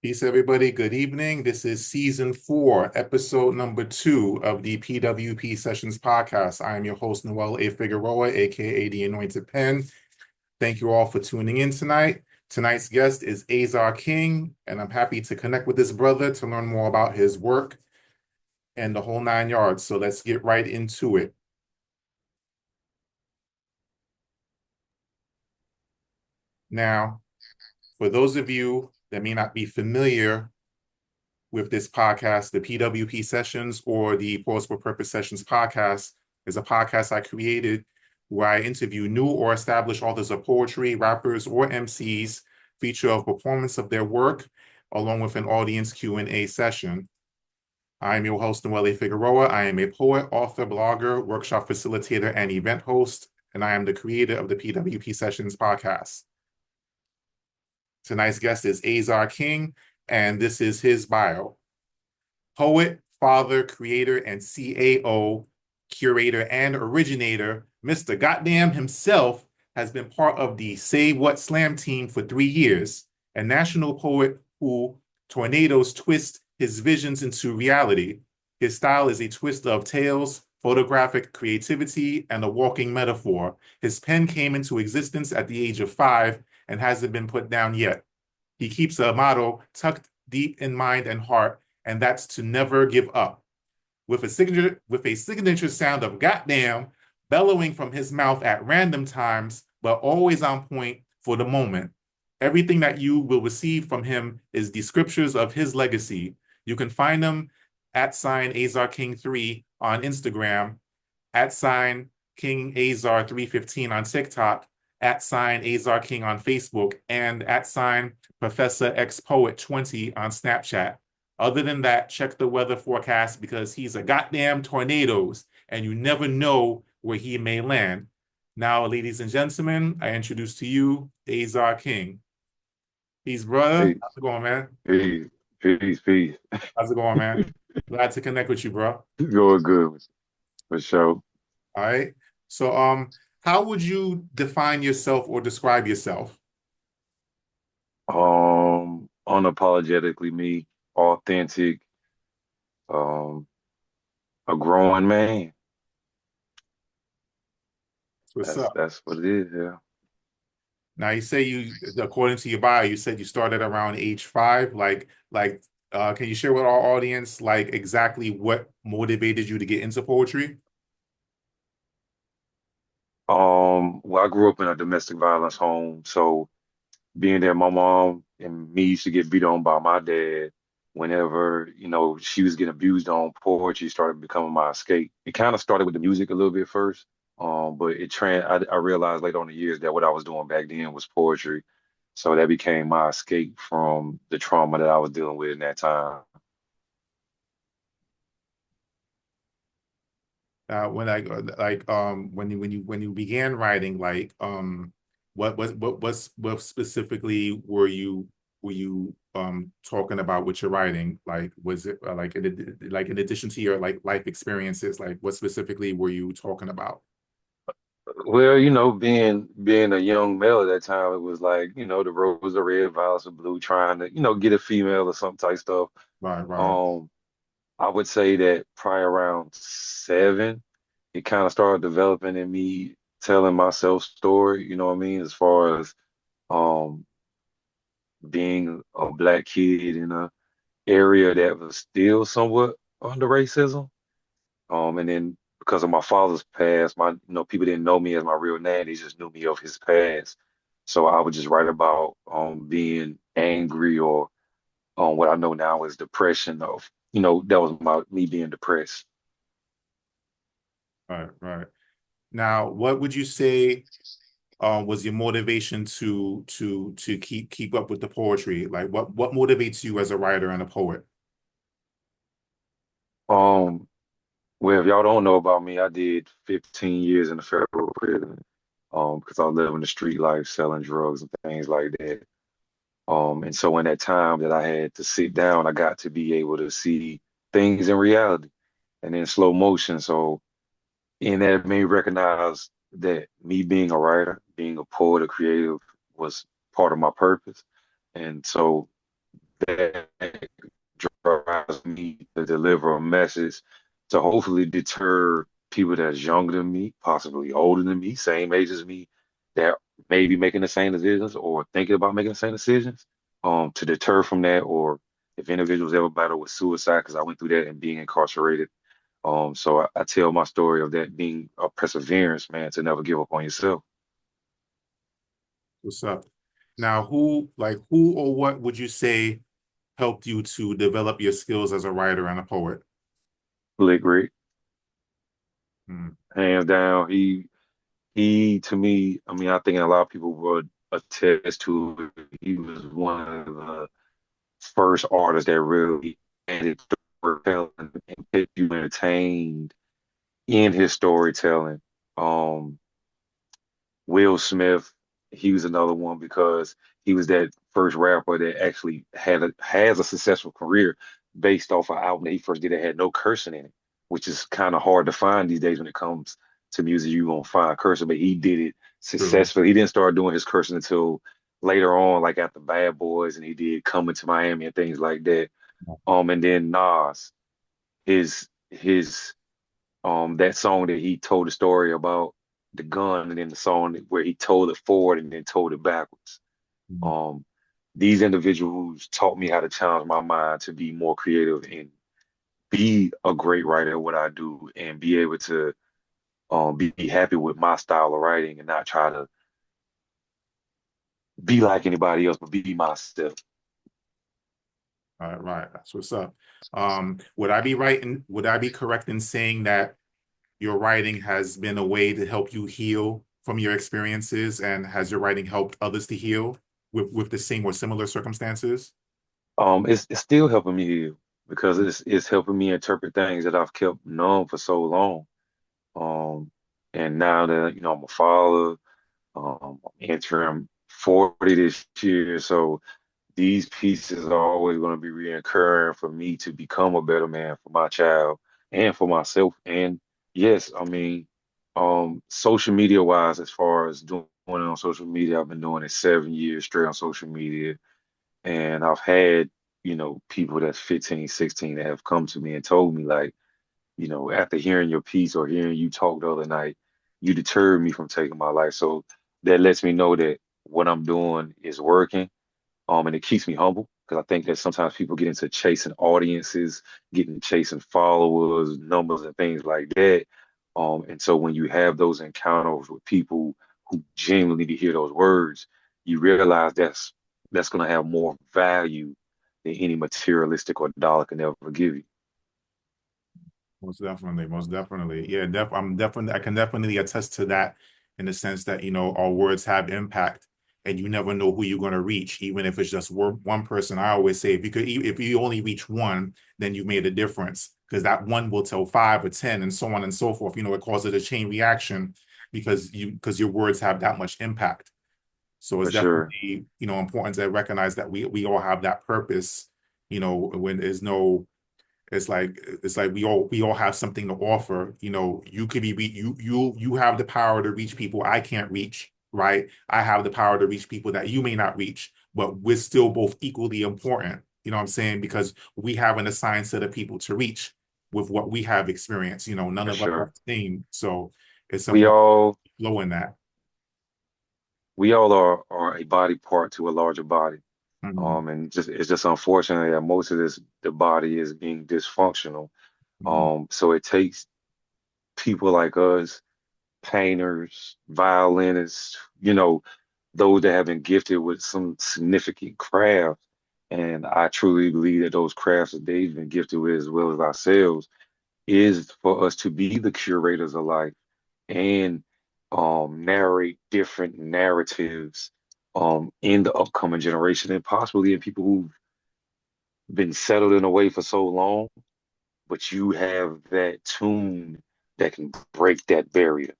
Peace, everybody. Good evening. This is season 4, episode number 2 of the P.W.P Sessions podcast. I am your host, Noel A. Figueroa, aka the Anointed Pen. Thank you all for tuning in tonight. Tonight's guest is Azar King, and I'm happy to connect with this brother to learn more about his work and the whole 9 yards. So let's get right into it. Now, for those of you that may not be familiar with this podcast, the P.W.P Sessions or the Pause for Purpose Sessions podcast is a podcast I created where I interview new or established authors of poetry, rappers, or MCs, feature a performance of their work, along with an audience Q&A session. I am your host, Noel A. Figueroa. I am a poet, author, blogger, workshop facilitator, and event host, and I am the creator of the P.W.P Sessions podcast. Tonight's guest is Azar King, and this is his bio. Poet, father, creator, and CAO, curator, and originator, Mr. Goddamn himself has been part of the Say What Slam team for 3 years, a national poet who tornadoes twist his visions into reality. His style is a twist of tales, photographic creativity, and a walking metaphor. His pen came into existence at the age of 5 and hasn't been put down yet. He keeps a motto tucked deep in mind and heart, and that's to never give up. With a signature sound of goddamn bellowing from his mouth at random times, but always on point for the moment. Everything that you will receive from him is the scriptures of his legacy. You can find him at sign Azar King 3 on Instagram, at sign King Azar 315 on TikTok, at sign Azar King on Facebook, and at sign Professor X Poet 20 on Snapchat. Other than that, check the weather forecast because he's a goddamn tornadoes and you never know where he may land. Now, ladies and gentlemen, I introduce to you Azar King. Peace, brother. Peace, How's it going, man? peace, peace. How's it going, man? Glad to connect with you, bro. Going good for sure. All right. So, how would you define yourself or describe yourself? Unapologetically me, authentic, um, a growing man. What's That's up? that's what it is. Yeah. Now you say you, according to your bio, you said you started around age 5. Can you share with our audience like exactly what motivated you to get into poetry? Well, I grew up in a domestic violence home, so being that my mom and me used to get beat on by my dad whenever, she was getting abused on, poetry started becoming my escape. It kind of started with the music a little bit first, but I realized later on in the years that what I was doing back then was poetry. So that became my escape from the trauma that I was dealing with in that time. When I when you began writing, what specifically were you talking about with your writing? Like, was it like in addition to your like life experiences, like what specifically were you talking about? Well, being a young male at that time, it was like, the roses are red, violets are blue, trying to, get a female or some type stuff. Right, right. Um, I would say that probably around 7, it kind of started developing in me telling myself story, you know what I mean, as far as um being a black kid in a area that was still somewhat under racism. And then because of my father's past, people didn't know me as my real name, they just knew me of his past. So I would just write about being angry or what I know now is depression of, that was me being depressed. Right, right. Now, what would you say was your motivation to keep up with the poetry? Like, what motivates you as a writer and a poet? Um, well, if y'all don't know about me, I did 15 years in the federal prison, because I was living the street life, selling drugs and things like that. And so in that time that I had to sit down, I got to be able to see things in reality and in slow motion. So in that, it made me recognize that me being a writer, being a poet, a creative was part of my purpose. And so that drives me to deliver a message to hopefully deter people that's younger than me, possibly older than me, same age as me, that may be making the same decisions or thinking about making the same decisions, to deter from that, or if individuals ever battle with suicide, because I went through that and being incarcerated. So I tell my story of that being a perseverance, man, to never give up on yourself. What's up? Now, who or what would you say helped you to develop your skills as a writer and a poet? Lick Rick, Hmm. hands down, he to me, I mean, I think a lot of people would attest to it. He was one of the first artists that really added storytelling and kept you entertained in his storytelling. Um, Will Smith, he was another one because he was that first rapper that actually has a successful career based off an album that he first did that had no cursing in it, which is kind of hard to find these days when it comes to music. You won't find cursing, but he did it True. successfully. He didn't start doing his cursing until later on, like after Bad Boys, and he did Coming to Miami and things like that. And then Nas, his that song that he told the story about the gun, and then the song where he told it forward and then told it backwards. Mhm. Um, these individuals taught me how to challenge my mind to be more creative and be a great writer at what I do, and be able to be happy with my style of writing and not try to be like anybody else, but be myself. All right, right. That's what's up. Would I be correct in saying that your writing has been a way to help you heal from your experiences, and has your writing helped others to heal with the same or similar circumstances? It's still helping me heal because it's helping me interpret things that I've kept numb for so long. Um, and now that I'm a father, I'm entering 40 this year, so these pieces are always going to be reoccurring for me to become a better man for my child and for myself. And yes, I mean, social media wise, as far as doing it on social media, I've been doing it 7 years straight on social media, and I've had people that's 15, 16 that have come to me and told me like, after hearing your piece or hearing you talk the other night, you deterred me from taking my life. So that lets me know that what I'm doing is working. And it keeps me humble because I think that sometimes people get into chasing audiences, getting chasing followers, numbers, and things like that. And so when you have those encounters with people who genuinely need to hear those words, you realize that's going to have more value than any materialistic or dollar can ever give you. Most definitely, most definitely. Yeah, I can definitely attest to that in the sense that, our words have impact, and you never know who you're going to reach, even if it's just one person. I always say if you only reach one, then you made a difference, because that one will tell five or 10 and so on and so forth. It causes a chain reaction because your words have that much impact. So it's For sure. definitely, important to recognize that we all have that purpose, when there's no it's like we all have something to offer. You could be you have the power to reach people I can't reach, right? I have the power to reach people that you may not reach, but we're still both equally important. You know what I'm saying? Because we have an assigned set of people to reach with what we have experienced. None For of us are sure. the same. So it's We important all to flow in that. we all are a body part to a larger body. Mhm. And it's just unfortunate that most of the body is being dysfunctional. Mhm. So it takes people like us, painters, violinists, those that have been gifted with some significant craft. And I truly believe that those crafts that they've been gifted with, as well as ourselves, is for us to be the curators of life and narrate different narratives in the upcoming generation, and possibly in people who've been settled in a way for so long, but you have that tune that can break that barrier.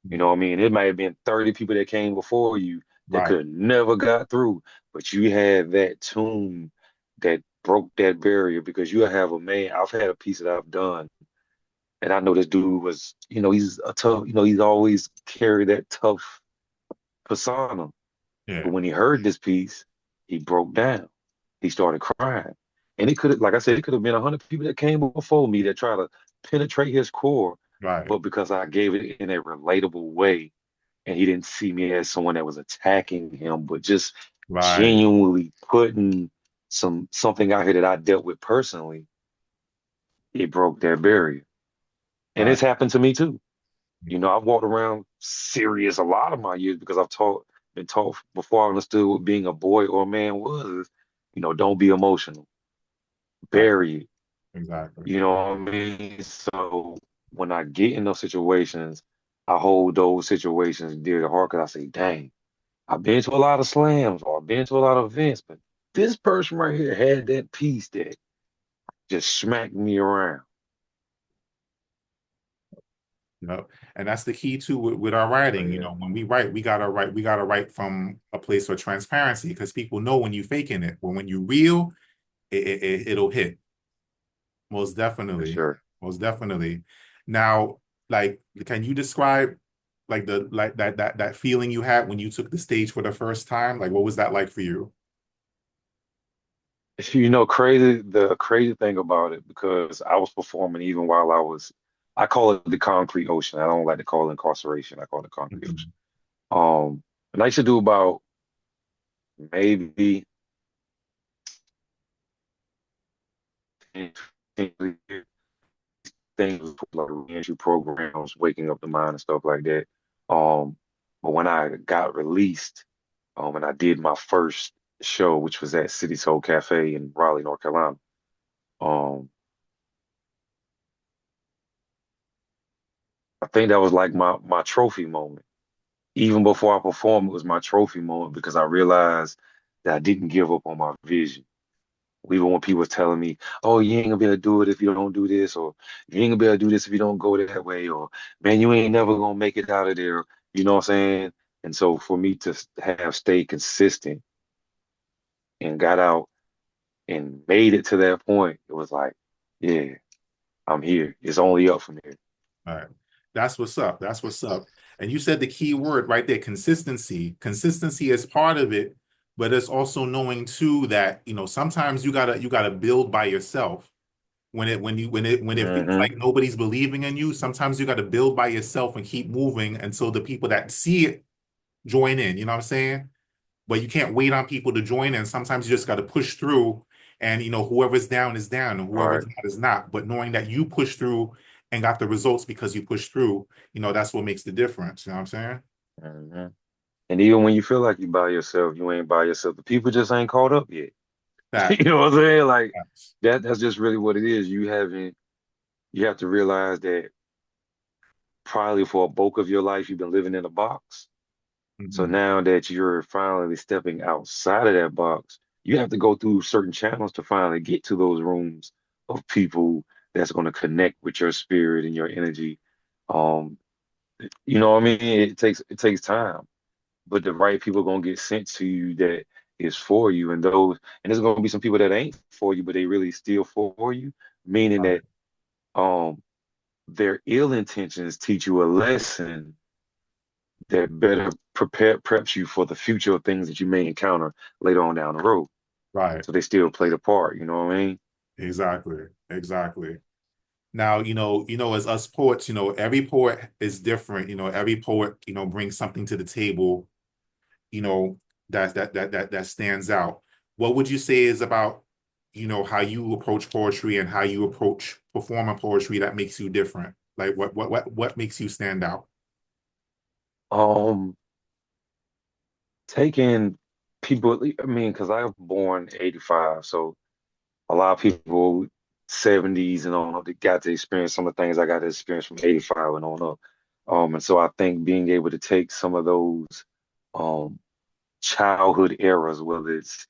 You know what I mean? It might have been 30 people that came before you that Right. could have never got through, but you had that tune that broke that barrier because you have a man. I've had a piece that I've done, and I know this dude was, he's a tough, he's always carried that tough persona. Yeah. But when he heard this piece, he broke down. he started crying. And it could have, like I said, it could have been 100 people that came before me that try to penetrate his core. Right. But because I gave it in a relatable way, and he didn't see me as someone that was attacking him, but just Right. genuinely putting something out here that I dealt with personally, it broke that barrier. And Right. it's happened to me too. I've walked around serious a lot of my years because been taught before I understood what being a boy or a man was. Don't be emotional, Right. bury it. Exactly. You know what I mean? So when I get in those situations, I hold those situations dear to heart because I say, dang, I've been to a lot of slams or I've been to a lot of events, but this person right here had that piece that just smacked me around. You know, and that's the key too with our So writing. yeah, When we write, we gotta write from a place of transparency because people know when you faking it. But when you real, it'll hit. Most for definitely. sure. Most definitely. Now, like, can you describe like the like that feeling you had when you took the stage for the first time? Like, what was that like for you? Crazy, the crazy thing about it, because I was performing even while I call it the concrete ocean. I don't like to call it incarceration. I call it concrete ocean. Mhm. And I used to do about maybe 10, 15 things like reentry programs, waking up the mind and stuff like that. Um, but when I got released, and I did my first show, which was at City Soul Cafe in Raleigh, North Carolina. Um, I think that was like my trophy moment. Even before I performed, it was my trophy moment because I realized that I didn't give up on my vision. Even when people was telling me, "Oh, you ain't gonna be able to do it if you don't do this," or "You ain't gonna be able to do this if you don't go that way," or "Man, you ain't never gonna make it out of there." You know what I'm saying? And so for me to have stayed consistent and got out and made it to that point, it was like, yeah, I'm here. It's only up from here. All right. That's what's up. That's what's up. And you said the key word right there, consistency. Consistency is part of it, but it's also knowing too that, sometimes you gotta build by yourself. When it feels Hmm. like nobody's believing in you, sometimes you gotta build by yourself and keep moving until the people that see it join in. You know what I'm saying? But you can't wait on people to join in. Sometimes you just got to push through, and whoever's down is down, and whoever's Right. not is not. But knowing that you pushed through and got the results because you pushed through, that's what makes the difference. You know what I'm saying? Hmm. And even when you feel like you by yourself, you ain't by yourself. The people just ain't caught up yet. That. You know what I'm saying? Like that's just really what it is. You have to realize that probably for a bulk of your life you've been living in a box. So Mhm. now that you're finally stepping outside of that box, you have to go through certain channels to finally get to those rooms of people that's going to connect with your spirit and your energy. Um, you know what I mean? It takes time, but the right people are gonna get sent to you that is for you, and there's gonna be some people that ain't for you, but they really still for you, meaning Right. that um their ill intentions teach you a lesson that better preps you for the future of things that you may encounter later on down the road. Right. So they still play the part, you know what I mean? Exactly. Exactly. Now, as us poets, every poet is different. Every poet, brings something to the table, you know, that stands out. What would you say is about, how you approach poetry and how you approach performing poetry that makes you different? Like what makes you stand out? Um, taking people, I mean, because I was born 85, so a lot of people 70s and on up, they got to experience some of the things I got to experience from 85 and on up. And so I think being able to take some of those um childhood eras, whether it's,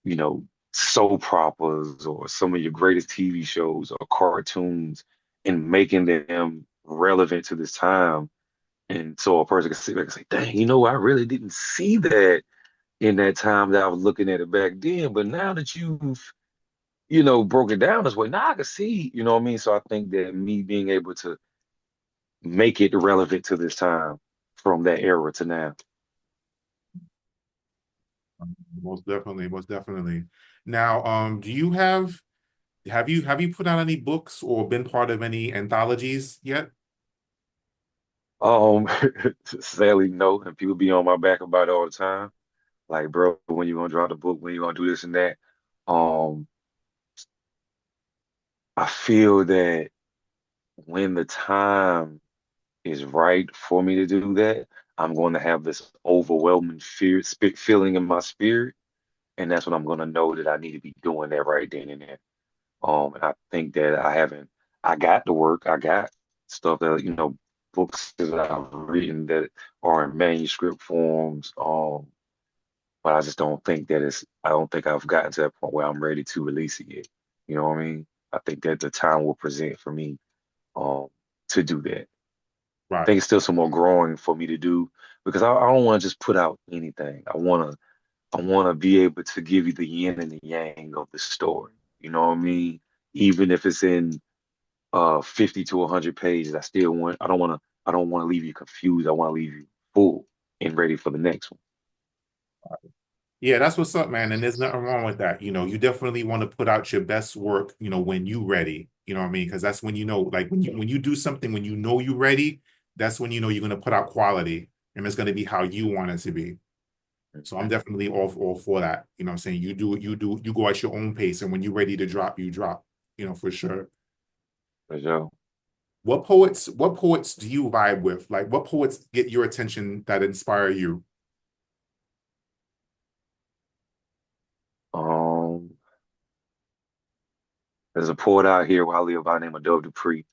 you know, soap operas or some of your greatest TV shows or cartoons, and making them relevant to this time. And so a person can sit back and say, dang, I really didn't see that in that time that I was looking at it back then. But now that you've broke it down this way. Now I can see, you know what I mean? So I think that me being able to make it relevant to this time from that era to now. Most definitely, most definitely. Now, do you have you put out any books or been part of any anthologies yet? Um, sadly, no, and people be on my back about it all the time. Like, bro, when you gonna drop the book? When you gonna do this and that? Um, I feel that when the time is right for me to do that, I'm going to have this overwhelming feeling in my spirit, and that's when I'm going to know that I need to be doing that right then and there. And I think that I haven't. I got the work. I got stuff that books that I've written that are in manuscript forms. But I just don't think that it's. I don't think I've gotten to that point where I'm ready to release it yet. You know what I mean? I think that the time will present for me um to do that. Right. Think it's still some more growing for me to do because I don't want to just put out anything. I wanna be able to give you the yin and the yang of the story. You know what I mean? Even if it's in 50 to 100 pages, I don't wanna leave you confused. I want to leave you full and ready for the next one. Yeah, that's what's up, man. And there's nothing wrong with that. You definitely want to put out your best work, when you ready. You know what I mean? Because that's when like when you do something when you know you ready, that's when you're gonna put out quality and it's gonna be how you want it to be. So I'm Mhm. definitely all for that. You know what I'm saying? You go at your own pace and when you're ready to drop, you drop, for sure. For sure. What poets do you vibe with? Like what poets get your attention that inspire you? Um, there's a poet out here where I live by the name of W.W.P.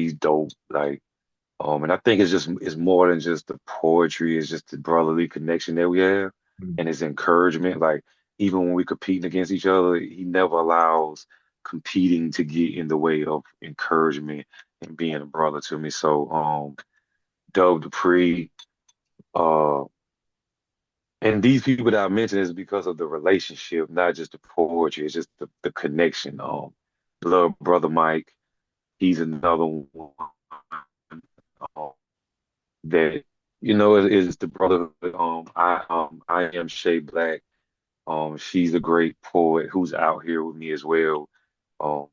He's dope. And I think it's more than just the poetry, it's just the brotherly connection that we have Mm. and his encouragement. Like even when we competing against each other, he never allows competing to get in the way of encouragement and being a brother to me. So Doug Dupree, uh and these people that I mentioned is because of the relationship, not just the poetry, it's just the connection. Love brother Mike, he's another one. Um, that is the brotherhood. I am Shay Black. She's a great poet who's out here with me as well. Um,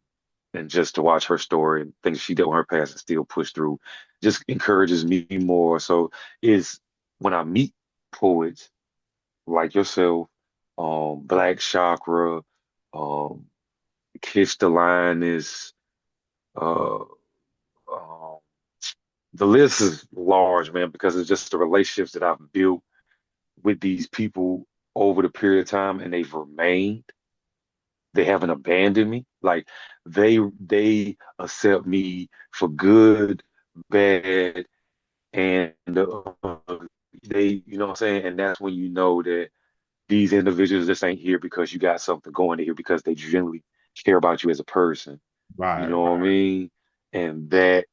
and just to watch her story and things she did with her past and still push through, just encourages me more. So is when I meet poets like yourself, Black Chakra, um, Kiss the Lioness, uh, um, the list is large, man, because it's just the relationships that I've built with these people over the period of time and they've remained. They haven't abandoned me. Like they accept me for good, bad, and they, you know what I'm saying? And that's when you know that these individuals just ain't here because you got something going here because they genuinely care about you as a person. You Right, know what I right. mean? And that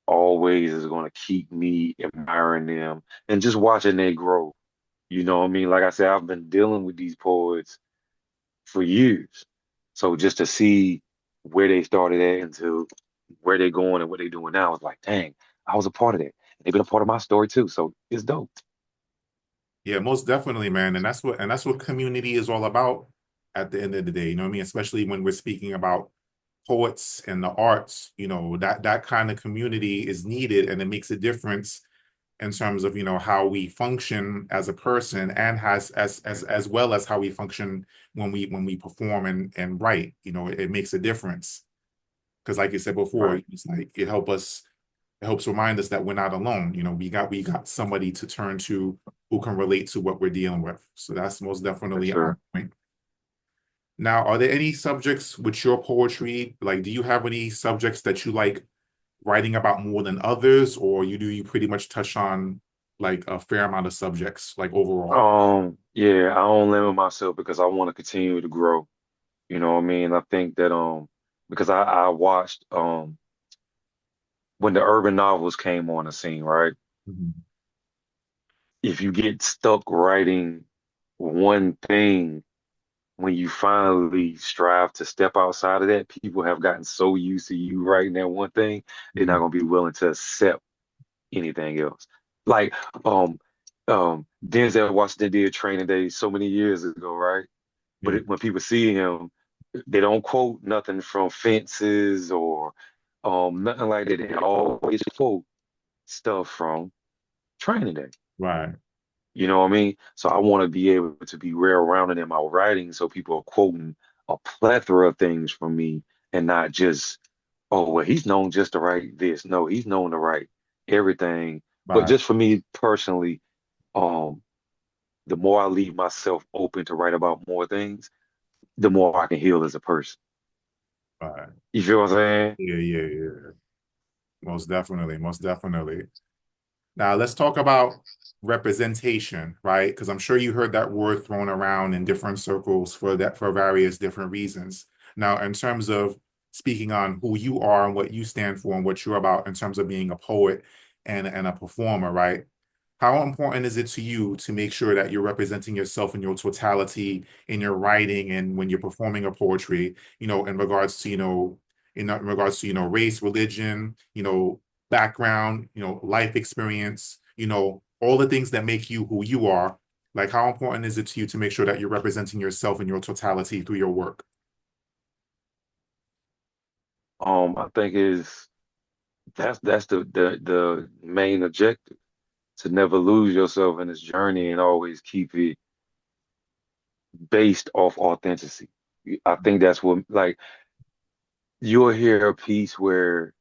always is going to keep me admiring them and just watching they grow. You know what I mean? Like I said, I've been dealing with these poets for years. So just to see where they started at and to where they're going and what they're doing now, it's like, dang, I was a part of that. They've been a part of my story too. So it's dope. Yeah, most definitely, man. And that's what community is all about at the end of the day. You know what I mean? Especially when we're speaking about poets and the arts, that kind of community is needed and it makes a difference in terms of, how we function as a person and has as well as how we function when we perform and write. It makes a difference. Because like you said before, Right. it's like it helps remind us that we're not alone. We got somebody to turn to who can relate to what we're dealing with. So that's most For definitely on sure. point. Now, are there any subjects with your poetry? Like, do you have any subjects that you like writing about more than others, or you pretty much touch on like a fair amount of subjects, like overall? Yeah, I don't limit myself because I want to continue to grow. You know what I mean? I think that because I watched when the urban novels came on the scene, right? Mhm. If you get stuck writing one thing, when you finally strive to step outside of that, people have gotten so used to you writing that one thing, they're not Mhm. gonna be willing to accept anything else. Like, um, Denzel Washington did Training Day so many years ago, right? But Yeah, when people see him, they don't quote nothing from Fences or nothing like that. They always quote stuff from Training Day. right, You know what I mean? So I want to be able to be well-rounded in my writing so people are quoting a plethora of things from me and not just, oh, well, he's known just to write this. No, he's known to write everything. But right, just for me personally, um, the more I leave myself open to write about more things, the more I can heal as a person. right. You feel what I'm saying? Yeah, yeah, yeah. Most definitely, most definitely. Now let's talk about representation, right? Because I'm sure you heard that word thrown around in different circles for that for various different reasons. Now, in terms of speaking on who you are and what you stand for and what you're about in terms of being a poet and a performer, right? How important is it to you to make sure that you're representing yourself in your totality in your writing and when you're performing a poetry, in regards to, in regards to, race, religion, background, life experience, all the things that make you who you are. Like, how important is it to you to make sure that you're representing yourself in your totality through your work? I think is that's the main objective, to never lose yourself in this journey and always keep it based off authenticity. I think that's what, like, you'll hear a piece where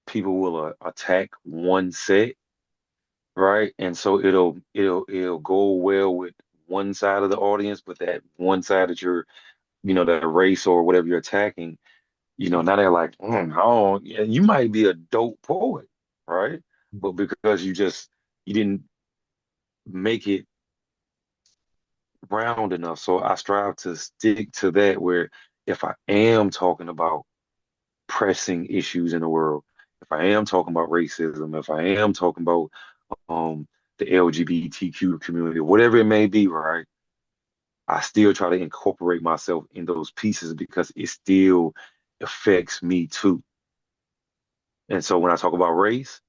people will attack one set, right? And so it'll go well with one side of the audience, but that one side that you're, that race or whatever you're attacking, now they're like, oh, yeah, you might be a dope poet, right? But because you didn't make it round enough. So I strive to stick to that, where if I am talking about pressing issues in the world, if I am talking about racism, if I am talking about um the LGBTQ community, whatever it may be, right? I still try to incorporate myself in those pieces because it still affects me too. And so when I talk about race,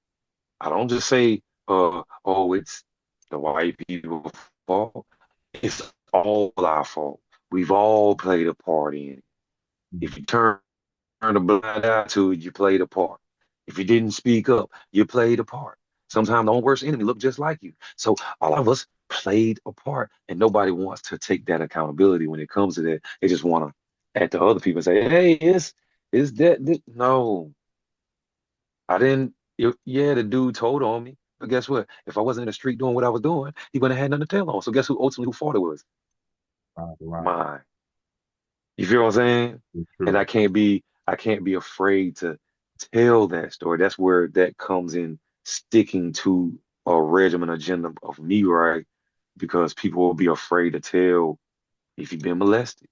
I don't just say, oh, it's the white people's fault. It's all our fault. We've all played a part in it. If you turn a blind eye to it, you played a part. If you didn't speak up, you played a part. Sometimes the own worst enemy look just like you. So all of us played a part, and nobody wants to take that accountability when it comes to that. They just want to at the other people and say, "Hey, is that this?" No, I didn't. Yeah, the dude told on me, but guess what? If I wasn't in the street doing what I was doing, he wouldn't have had nothing to tell on. So guess who ultimately who fought it was? Right, right. Mine. You feel what I'm saying? It's And true. I can't be afraid to tell that story. That's where that comes in, sticking to a regimen agenda of me, right? Because people will be afraid to tell if you've been molested.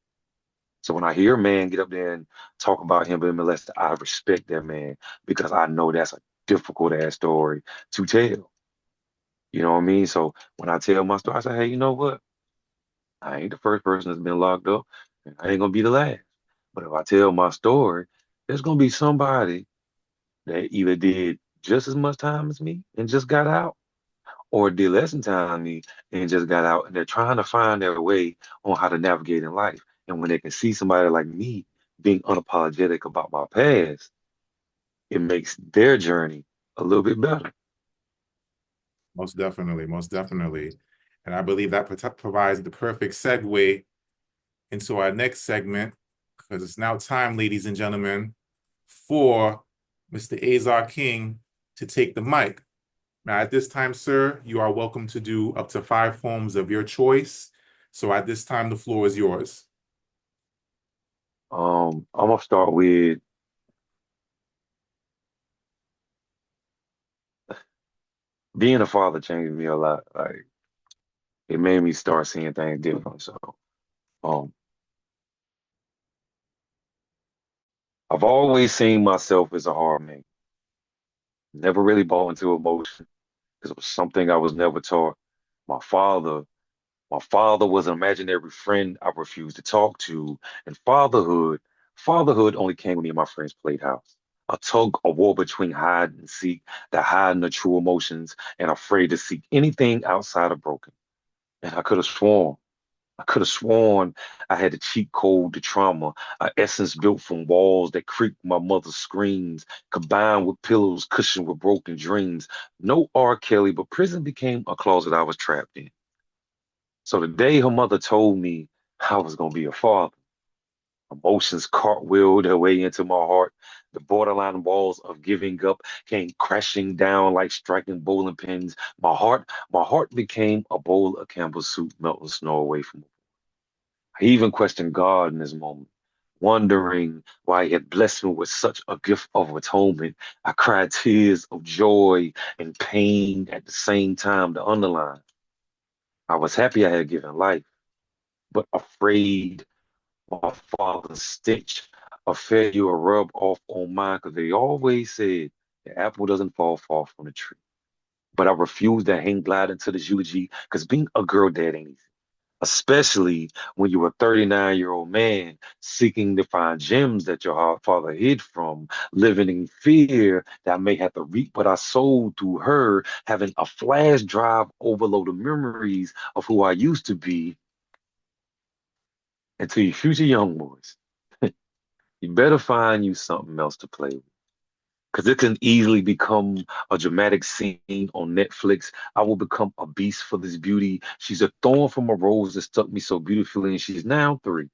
So when I hear a man get up there and talk about him being molested, I respect that man because I know that's a difficult ass story to tell. You know what I mean? So when I tell my story, I say, hey, you know what? I ain't the first person that's been locked up, and I ain't gonna be the last. But if I tell my story, there's gonna be somebody that either did just as much time as me and just got out, or did less than time than me and just got out, and they're trying to find their way on how to navigate in life. And when they can see somebody like me being unapologetic about my past, it makes their journey a little bit better. Most definitely, most definitely. And I believe that provides the perfect segue into our next segment, because it's now time, ladies and gentlemen, for Mr. Azar King to take the mic. Now, at this time, sir, you are welcome to do up to 5 poems of your choice. So at this time, the floor is yours. I'm gonna start with being a father changed me a lot. Like, it made me start seeing things differently. So, um, I've always seen myself as a hard man. Never really bought into emotion because it was something I was never taught. My father, my father was an imaginary friend I refused to talk to, and fatherhood only came when me and my friends played house. a tug of war between hide and seek, that hiding the true emotions and afraid to seek anything outside of broken. And I could have sworn I had the cheat code to trauma, an essence built from walls that creaked my mother's screams, combined with pillows cushioned with broken dreams. No R. Kelly, but prison became a closet I was trapped in. So the day her mother told me I was gonna be a father, emotions cartwheeled their way into my heart. The borderline walls of giving up came crashing down like striking bowling pins. My heart became a bowl of Campbell's soup melting snow away from me. I even questioned God in this moment, wondering why He had blessed me with such a gift of atonement. I cried tears of joy and pain at the same time to underline. I was happy I had given life, but afraid my father's stitch of failure will rub off on mine because they always said the apple doesn't fall far from the tree. But I refused to hang glide into this eulogy because being a girl dad ain't easy, especially when you're a 39-year-old man seeking to find gems that your father hid from, living in fear that I may have to reap what I sowed through her, having a flash drive overload of memories of who I used to be. And to your future young boys, you better find you something else to play with. Because it can easily become a dramatic scene on Netflix. I will become a beast for this beauty. She's a thorn from a rose that stuck me so beautifully, and she's now 3.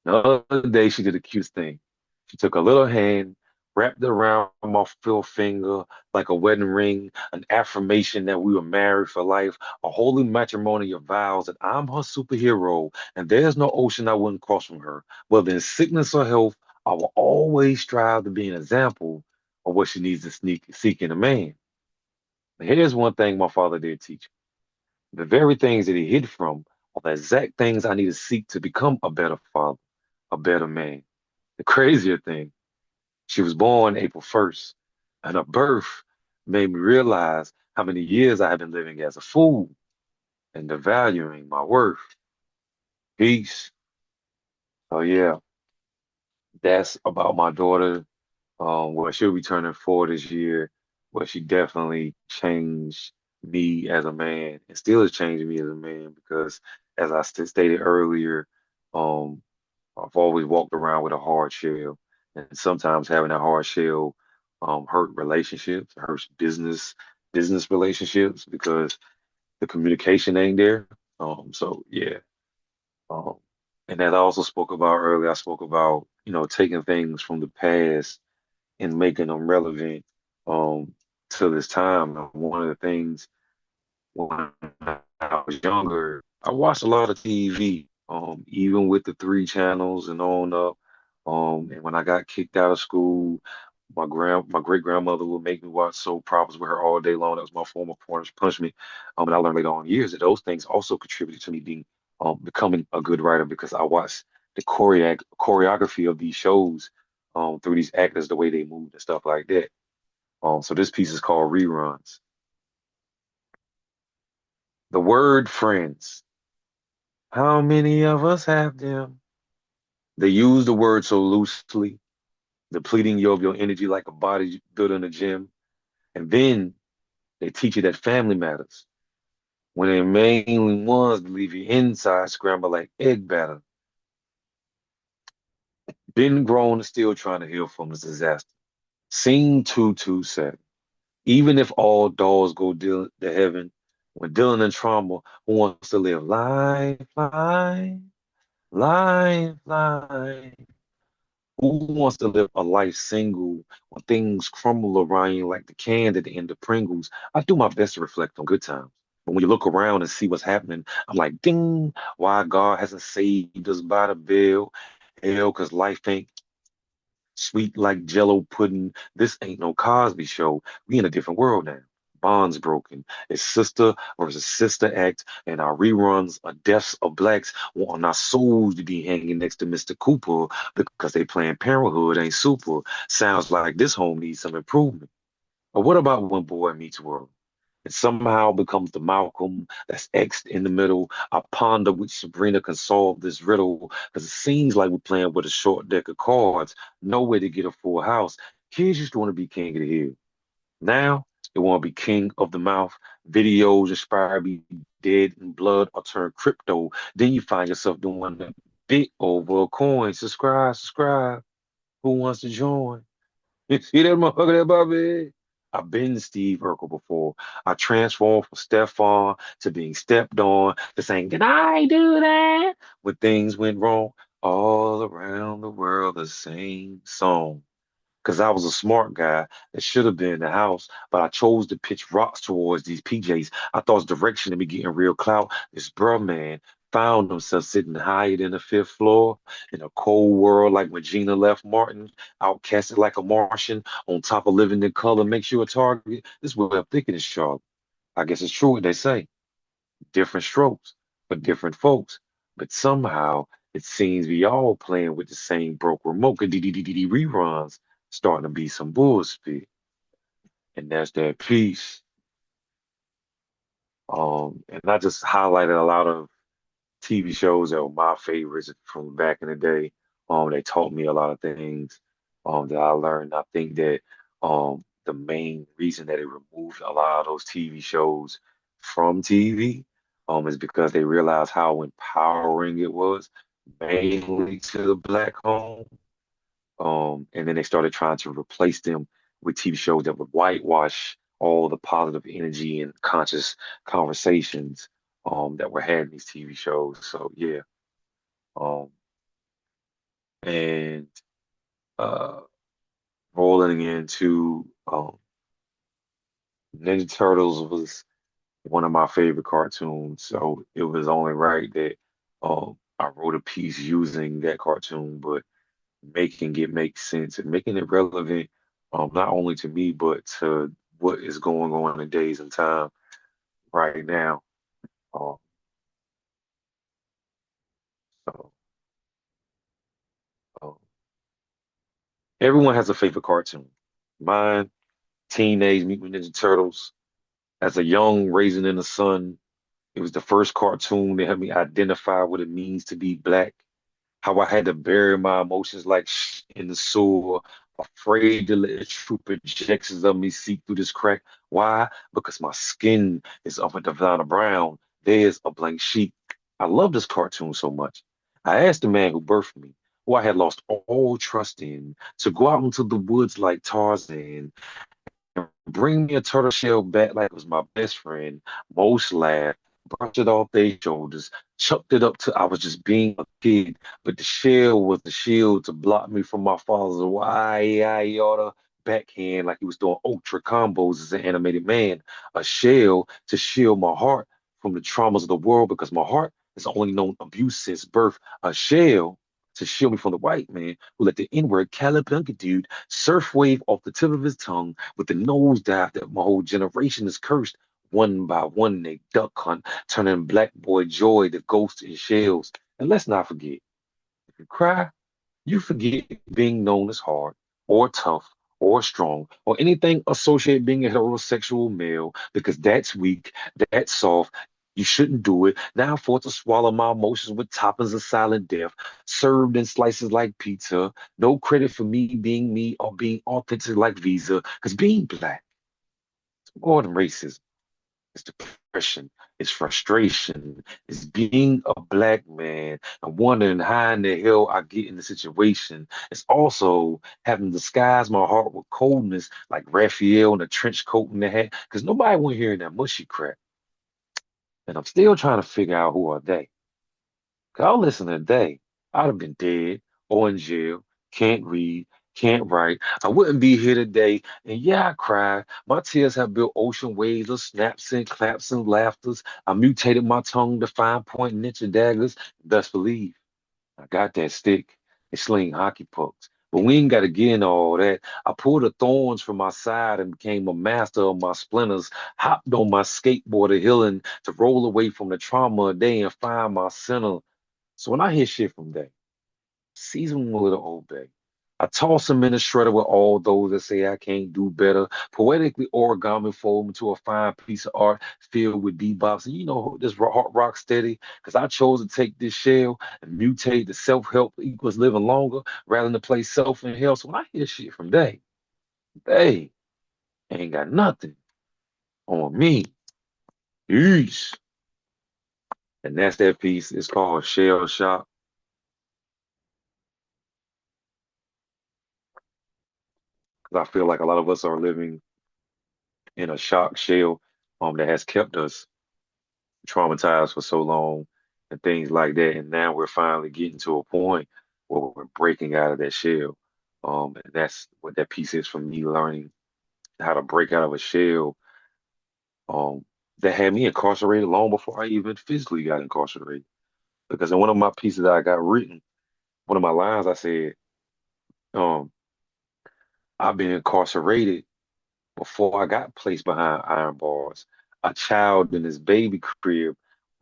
The other day, she did a cute thing. She took a little hand, wrapped it around my fill finger like a wedding ring, an affirmation that we were married for life, a holy matrimony of vows that I'm her superhero, and there's no ocean I wouldn't cross from her. Whether in sickness or health, I will always strive to be an example of what she needs to seek in a man. And here's one thing my father did teach me. The very things that he hid from are the exact things I need to seek to become a better father, a better man. The crazier thing, she was born April 1st, and her birth made me realize how many years I have been living as a fool and devaluing my worth. Peace. So yeah, that's about my daughter. Well, she'll be turning 4 this year, but she definitely changed me as a man and still has changed me as a man because, as I stated earlier, um, I've always walked around with a hard shell, and sometimes having that hard shell hurt relationships, hurts business relationships because the communication ain't there. So yeah. Um, and as I also spoke about earlier, I spoke about taking things from the past and making them relevant to this time. And one of the things when I was younger, I watched a lot of TV, even with the 3 channels and on up. And when I got kicked out of school, my great grandmother would make me watch soap operas with her all day long. That was my form of punishment. And I learned later on in years that those things also contributed to me being becoming a good writer because I watched the choreography of these shows through these actors, the way they moved and stuff like that. So this piece is called Reruns. The word friends. How many of us have them? They use the word so loosely, depleting you of your energy like a body built in a gym. And then they teach you that family matters when they're mainly ones that leave you inside scrambled like egg batter. Been grown and still trying to heal from this disaster. Scene 227. Even if all doors go to heaven, when dealing in trauma, who wants to live life, life, life, life? Who wants to live a life single when things crumble around you like the can at the end of Pringles? I do my best to reflect on good times. But when you look around and see what's happening, I'm like, ding, why God hasn't saved us by the bill? Hell, because life ain't sweet like Jello pudding. This ain't no Cosby show. We in a different world now. Bonds broken. It's sister versus sister act, and our reruns of deaths of blacks wanting our souls to be hanging next to Mr. Cooper because they playing Parenthood ain't super. Sounds like this home needs some improvement. But what about when Boy Meets World? and somehow becomes the Malcolm that's X'd in the middle. I ponder which Sabrina can solve this riddle because it seems like we're playing with a short deck of cards, no way to get a full house. Kids used to want to be king of the hill. Now they want to be king of the mouth. Videos inspire be dead in blood or turn crypto. Then you find yourself doing a bit over a coin. Subscribe, subscribe. Who wants to join? You see that motherfucker there, Bobby? I've been Steve Urkel before. I transformed from Stefan to being stepped on to saying, Did I do that? When things went wrong, all around the world, the same song because I was a smart guy that should have been in the house, but I chose to pitch rocks towards these PJs. I thought it's direction to me getting real clout. This bruh man found himself sitting higher than the fifth floor in a cold world like when Gina left Martin, outcasted like a Martian, on top of living in color makes you a target. This way of thinking is sharp. I guess it's true what they say different strokes for different folks. But somehow it seems we all playing with the same broke remote. D reruns starting to be some bullshit. And that's that piece. And I just highlighted a lot of TV shows that were my favorites from back in the day. They taught me a lot of things that I learned. I think that the main reason that it removed a lot of those TV shows from TV is because they realized how empowering it was, mainly to the black home. And then they started trying to replace them with TV shows that would whitewash all the positive energy and conscious conversations that were had in these TV shows. So yeah, um, and uh, rolling into Ninja Turtles was one of my favorite cartoons. So it was only right that I wrote a piece using that cartoon, but making it make sense and making it relevant, not only to me but to what is going on in days and time right now. Um, so um, everyone has a favorite cartoon. Mine, Teenage Mutant Ninja Turtles. As a young raisin in the sun, it was the first cartoon that helped me identify what it means to be black. How I had to bury my emotions like in the sewer, afraid to let the true projections of me seep through this crack. Why? Because my skin is of a Divana brown. There's a blank sheet. I love this cartoon so much. I asked the man who birthed me, who I had lost all trust in, to go out into the woods like Tarzan bring me a turtle shell back like it was my best friend. Most laughed, brushed it off their shoulders, chucked it up to I was just being a kid. But the shell was the shield to block me from my father's why I oughta backhand like he was doing ultra combos as an animated man. A shell to shield my heart from the traumas of the world because my heart has only known abuse since birth. A shell to shield me from the white man who let the N-word Calabunga dude surf wave off the tip of his tongue with the nosedive that my whole generation is cursed. One by one, they duck hunt, turning black boy joy to ghosts and shells. And let's not forget, if you cry, you forget being known as hard or tough or strong or anything associated being a heterosexual male because that's weak, that's soft. You shouldn't do it. Now I'm forced to swallow my emotions with toppings of silent death, served in slices like pizza. No credit for me being me or being authentic like Visa, because being black is more than racism. It's depression, it's frustration, it's being a black man and wondering how in the hell I get in the situation. It's also having to disguise my heart with coldness, like Raphael in a trench coat and the hat, because nobody want to hear that mushy crap. And I'm still trying to figure out who are they. Because I'll listen to they. I'd have been dead or in jail, can't read, can't write. I wouldn't be here today. And yeah, I cried. My tears have built ocean waves of snaps and claps and laughters. I mutated my tongue to fine point ninja daggers. Best believe I got that stick and sling hockey pucks. But we ain't got to get into all that. I pulled the thorns from my side and became a master of my splinters. Hopped on my skateboard a healing to roll away from the trauma a day and find my center. So when I hear shit from Day, season one with the Old Bay. I toss them in the shredder with all those that say I can't do better. Poetically origami fold into a fine piece of art filled with bebops. And you know this rock steady, because I chose to take this shell and mutate the self-help equals living longer rather than play self and hell. So when I hear shit from they ain't got nothing on me. Peace. And that's that piece. It's called Shell Shock. 'Cause I feel like a lot of us are living in a shock shell that has kept us traumatized for so long and things like that. And now we're finally getting to a point where we're breaking out of that shell. And that's what that piece is for me, learning how to break out of a shell um, that had me incarcerated long before I even physically got incarcerated. Because in one of my pieces that I got written, one of my lines I said, um, I've been incarcerated before I got placed behind iron bars. A child in his baby crib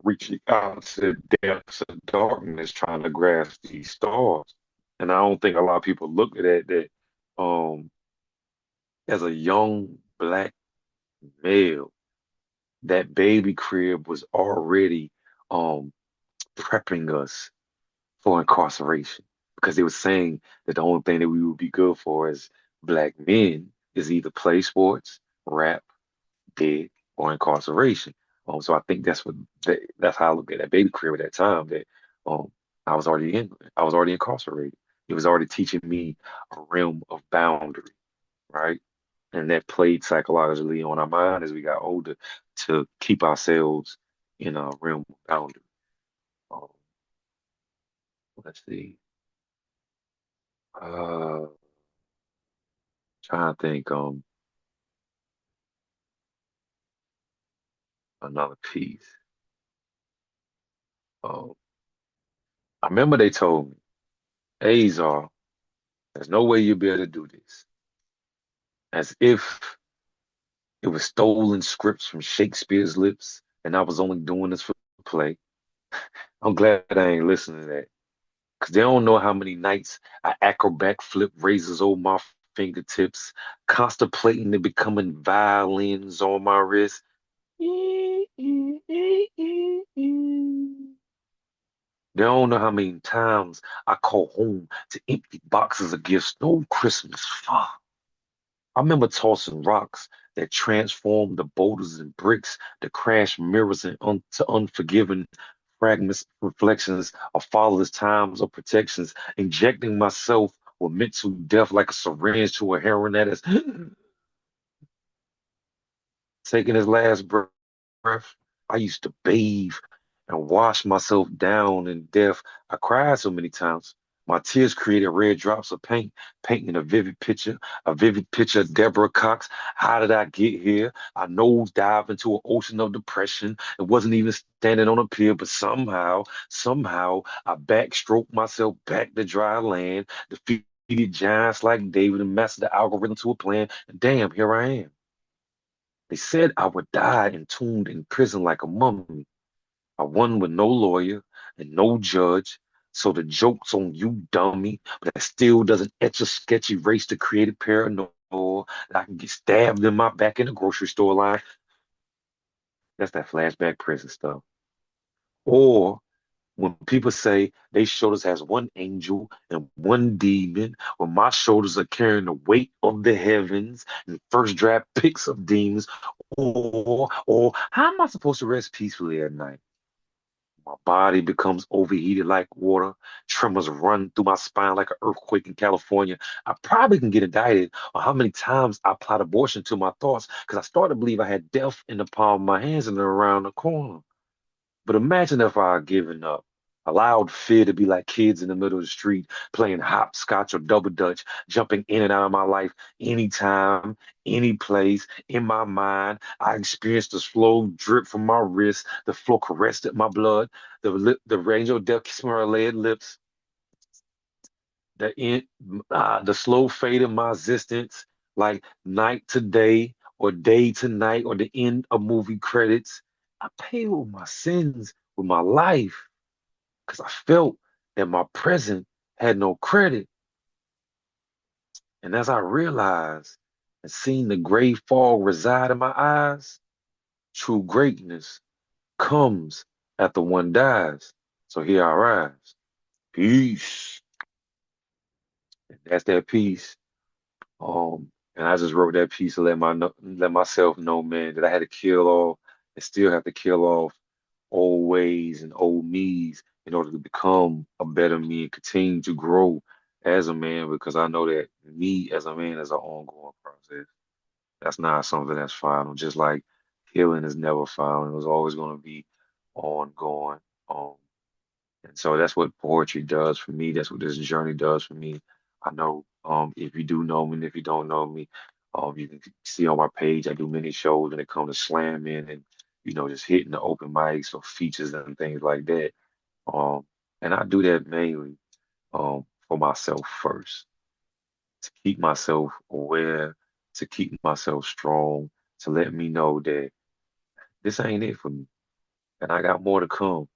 reaching out to the depths of darkness trying to grasp these stars. And I don't think a lot of people look at that as a young black male, that baby crib was already um prepping us for incarceration because they were saying that the only thing that we would be good for as black men is either play sports, rap, dead, or incarceration. So I think that's how I look at that baby career at that time. That um, I was already incarcerated. It was already teaching me a realm of boundary, right? And that played psychologically on our mind as we got older to keep ourselves in a realm of boundary. Um, let's see. Uh, trying to think. Another piece. Um, I remember they told me, Azar, there's no way you'll be able to do this. As if it was stolen scripts from Shakespeare's lips, and I was only doing this for play. I'm glad I ain't listening to that. Because they don't know how many nights I acrobat flip razors over my fingertips, contemplating to becoming violins on my wrist. They don't know how many times I call home to empty boxes of gifts. No Christmas. Fuck. I remember tossing rocks that transformed the boulders and bricks, the crashed mirrors into unforgiving fragments, reflections of fatherless times of protections, injecting myself with mental death like a syringe to a heroin that is taking his last breath. I used to bathe and wash myself down in death. I cried so many times. My tears created red drops of paint, painting a vivid picture of Deborah Cox. How did I get here? I nose dived into an ocean of depression. It wasn't even standing on a pier, but somehow, I backstroked myself back to dry land, defeated giants like David and mastered the algorithm to a plan. And damn, here I am. They said I would die entombed in prison like a mummy. I won with no lawyer and no judge. So the joke's on you, dummy. But that still doesn't etch a sketchy race to create a paranoia that I can get stabbed in my back in the grocery store line. That's that flashback prison stuff. Or when people say they shoulders has one angel and one demon, when my shoulders are carrying the weight of the heavens and first draft picks of demons, or how am I supposed to rest peacefully at night? My body becomes overheated like water. Tremors run through my spine like an earthquake in California. I probably can get indicted on how many times I applied abortion to my thoughts because I started to believe I had death in the palm of my hands and around the corner. But imagine if I had given up, allowed fear to be like kids in the middle of the street, playing hopscotch or double dutch, jumping in and out of my life anytime, any place, in my mind. I experienced the slow drip from my wrist, the flow caressed at my blood, the range of death kissed my lead lips, the slow fade of my existence, like night to day or day to night or the end of movie credits. I paid with my sins with my life because I felt that my present had no credit. And as I realized and seen the gray fog reside in my eyes, true greatness comes after one dies. So here I rise. Peace. And that's that piece. And I just wrote that piece to let myself know, man, that I had to kill off and still have to kill off old ways and old me's in order to become a better me and continue to grow as a man because I know that me as a man is an ongoing process. That's not something that's final. Just like healing is never final. It was always going to be ongoing. Um, and so that's what poetry does for me. That's what this journey does for me. I know if you do know me and if you don't know me, you can see on my page I do many shows when it comes to slamming and just hitting the open mics or features and things like that. Um, and I do that mainly for myself first, to keep myself aware, to keep myself strong, to let me know that this ain't it for me, and I got more to come.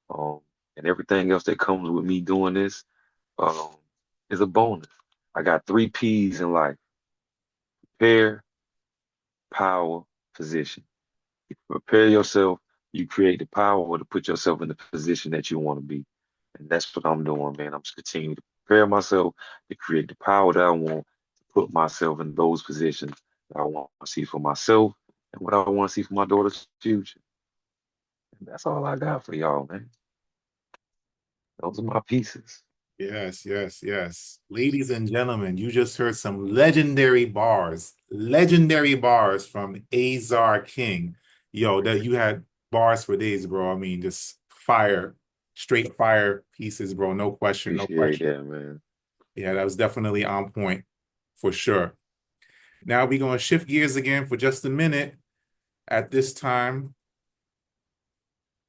Um, and everything else that comes with me doing this um, is a bonus. I got three P's in life: prepare, power, position. You prepare yourself, you create the power to put yourself in the position that you want to be. And that's what I'm doing, man. I'm just continuing to prepare myself to create the power that I want to put myself in those positions that I want to see for myself and what I want to see for my daughter's future. And that's all I got for y'all, man. Those are my pieces. Yes, yes, yes. Ladies and gentlemen, you just heard some legendary bars from Azar King. Yo, that you had bars for days, bro. I mean, just fire, straight fire pieces, bro. No question, no Appreciate question. that, man. Yeah, that was definitely on point for sure. Now we're gonna shift gears again for just a minute at this time.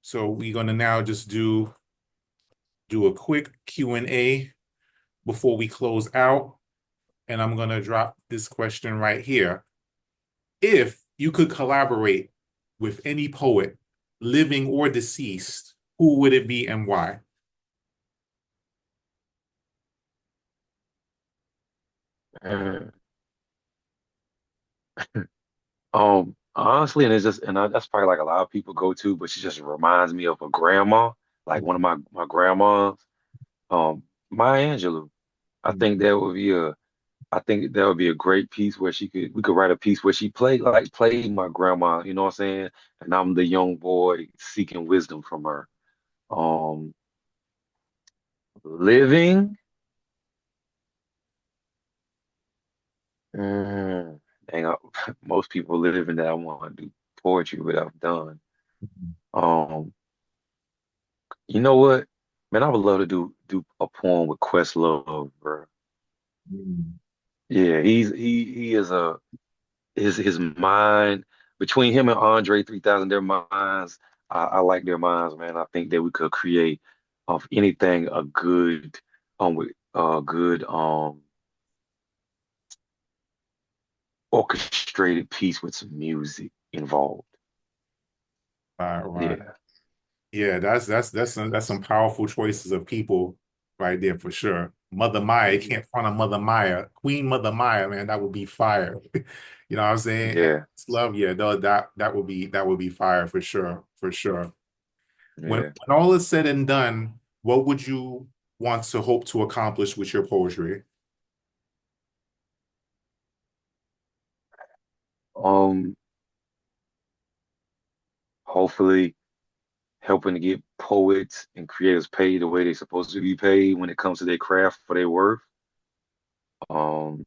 So we're gonna now just do a quick Q&A before we close out. And I'm gonna drop this question right here. If you could collaborate with any poet, living or deceased, who would it be and why? Man. Honestly, and it's just, and that's probably like a lot of people go to, but she just reminds me of a grandma, like one of my grandmas, um, Maya Angelou. I think that would be a, I think that would be a great piece where we could write a piece where she played my grandma, you know what I'm saying? And I'm the young boy seeking wisdom from her. Um, living, mm, dang, most people living that I want to do poetry, but I've done. Um, You know what? Man, I would love to do a poem with Questlove, bro. Yeah, he is a his mind between him and Andre 3000, their minds, I like their minds, man. I think that we could create of anything a good with a good orchestrated piece with some music involved. Right, right. Yeah, Yeah, that's some powerful choices of people right there for sure. Mother Maya, you yeah, can't front on Mother Maya. Queen Mother Maya, man, that would be fire. You know what I'm saying? And yeah, it's love, yeah, no, that would be fire for sure, for sure. yeah. When all is said and done, what would you want to hope to accomplish with your poetry? Um, hopefully helping to get poets and creators paid the way they're supposed to be paid when it comes to their craft for their worth. Um,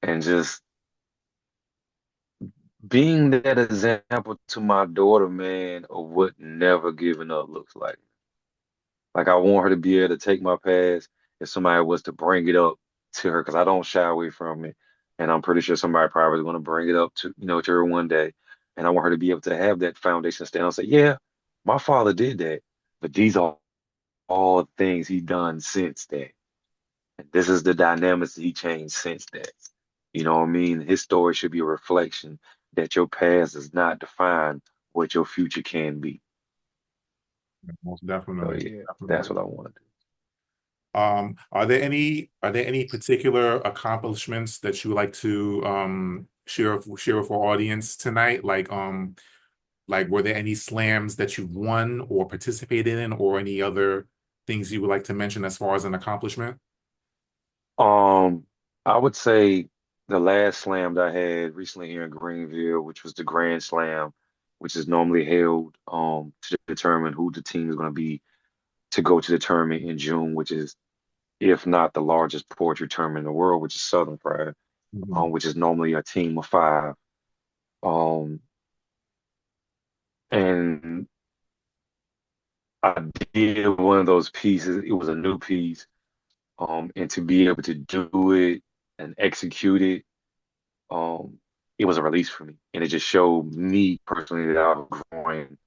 and just being that example to my daughter, man, of what never giving up looks like. Like I want her to be able to take my past if somebody was to bring it up to her, because I don't shy away from it. And I'm pretty sure somebody probably is going to bring it up to her one day. And I want her to be able to have that foundation stand and say, yeah, my father did that, but these are all things he done since that. And this is the dynamics that he changed since that. You know what I mean? His story should be a reflection that your past does not define what your future can be. Most So definitely, yeah, that's definitely. what I want to do. Are there any particular accomplishments that you would like to share with our audience tonight? Like were there any slams that you've won or participated in, or any other things you would like to mention as far as an accomplishment? Um, I would say the last slam that I had recently here in Greenville, which was the Grand Slam, which is normally held to determine who the team is going to be to go to the tournament in June, which is, if not the largest poetry tournament in the world, which is Southern Pride, Mhm. which is normally a team of five. Um, and I did one of those pieces. It was a new piece. And to be able to do it and execute it, um, it was a release for me. And it just showed me personally that I was growing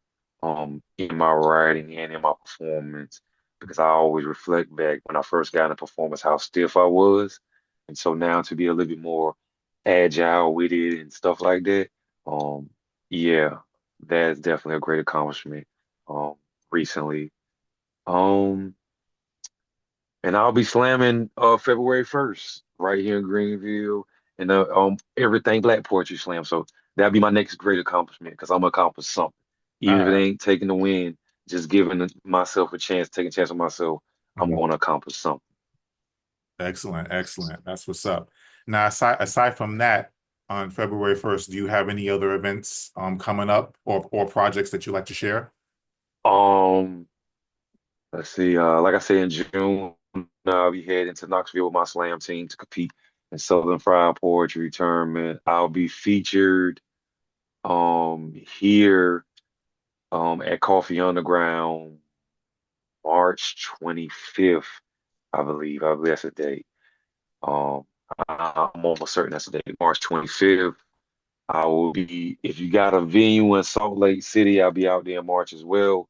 in my writing and in my performance, because I always reflect back when I first got into performance how stiff I was. And so now to be a little bit more agile with it and stuff like that, um, yeah, that's definitely a great accomplishment um recently. Um, and I'll be slamming February 1st right here in Greenville and everything Black Poetry Slam. So that'll be my next great accomplishment because I'm gonna accomplish something. Even if it Ah, ain't taking the win, just giving myself a chance, taking a chance on myself, I'm mhm. gonna accomplish something. Excellent, excellent. That's what's up. Now, aside from that, on February 1st, do you have any other events coming up or projects that you'd like to share? Um, let's see, like I said in June, I'll be heading to Knoxville with my slam team to compete in Southern Fried Poetry Tournament. I'll be featured here at Coffee Underground March 25th, I believe. I believe that's the date. Um, I'm almost certain that's the date, March 25th. I will be, if you got a venue in Salt Lake City, I'll be out there in March as well.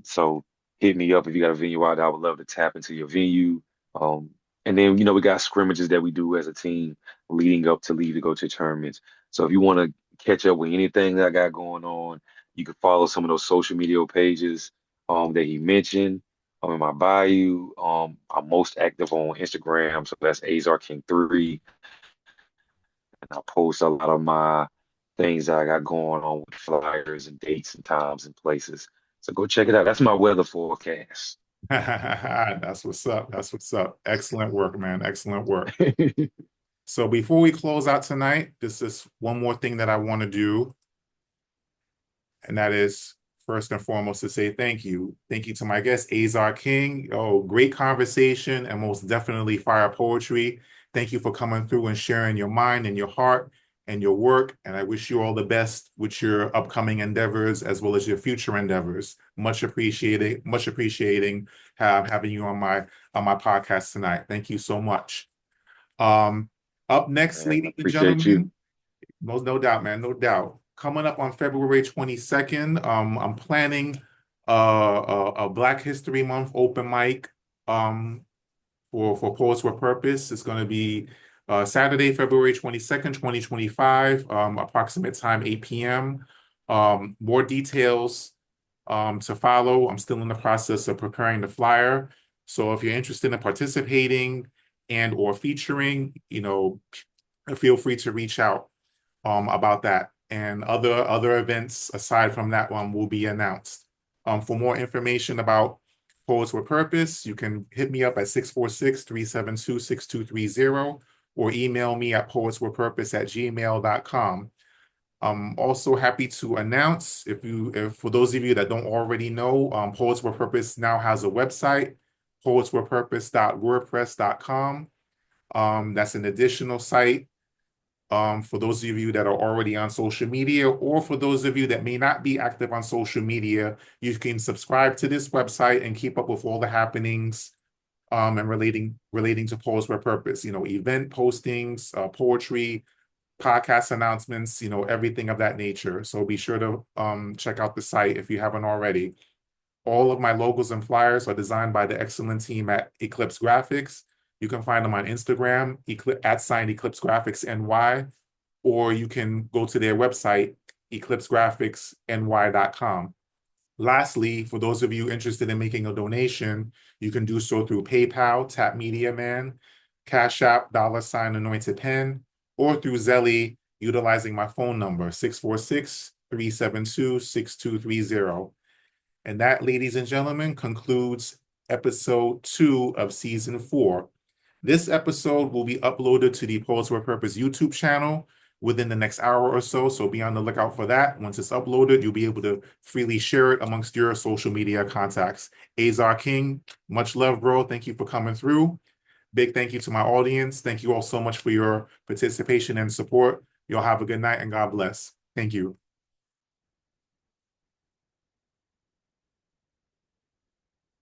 So hit me up if you got a venue out there. I would love to tap into your venue. Um, and then, we got scrimmages that we do as a team leading up to leave to go to tournaments. So if you want to catch up with anything that I got going on, you can follow some of those social media pages that he mentioned in my bio. I'm most active on Instagram, so that's Azar King 3. And I post a lot of my things that I got going on with flyers and dates and times and places. So go check it out. That's my weather forecast. That's what's up. That's what's up. Excellent work, man. Excellent work. So before we close out tonight, this is one more thing that I want to do, and that is first and foremost to say thank you. Thank you to my guest, Azar King. Oh, great conversation and most definitely fire poetry. Thank you for coming through and sharing your mind and your heart and your work. And I wish you all the best with your upcoming endeavors as well as your future endeavors. Much appreciated, much appreciating having you on my podcast tonight. Thank you so much. Um, Up next, Man, I ladies and appreciate you. gentlemen, no doubt, man, no doubt. Coming up on February 22nd, I'm planning a Black History Month open mic um, for Poets with Purpose. It's going to be Saturday, February 22nd, 2025, approximate time 8 p.m. More details to follow. I'm still in the process of preparing the flyer. So if you're interested in participating and or featuring, feel free to reach out about that. And other events aside from that one will be announced. For more information about Poets with Purpose, you can hit me up at 646-372-6230 or email me at poetswithpurpose@gmail.com. I'm also happy to announce, if for those of you that don't already know, Poets with Purpose now has a website, poetswithpurpose.wordpress.com. That's an additional site for those of you that are already on social media, or for those of you that may not be active on social media, you can subscribe to this website and keep up with all the happenings and relating to Poets with Purpose, event postings, poetry, podcast announcements, everything of that nature. So be sure to check out the site if you haven't already. All of my logos and flyers are designed by the excellent team at Eclipse Graphics. You can find them on Instagram, @Eclipse Graphics NY, or you can go to their website, eclipsegraphicsny.com. Lastly, for those of you interested in making a donation, you can do so through PayPal, Tap Media Man, Cash App, $ Anointed Pen, or through Zelle utilizing my phone number, 646-372-6230. And that, ladies and gentlemen, concludes episode 2 of season 4. This episode will be uploaded to the Poets with Purpose YouTube channel within the next hour or so. So be on the lookout for that. Once it's uploaded, you'll be able to freely share it amongst your social media contacts. Azar King, much love, bro. Thank you for coming through. Big thank you to my audience. Thank you all so much for your participation and support. Y'all have a good night and God bless. Thank you.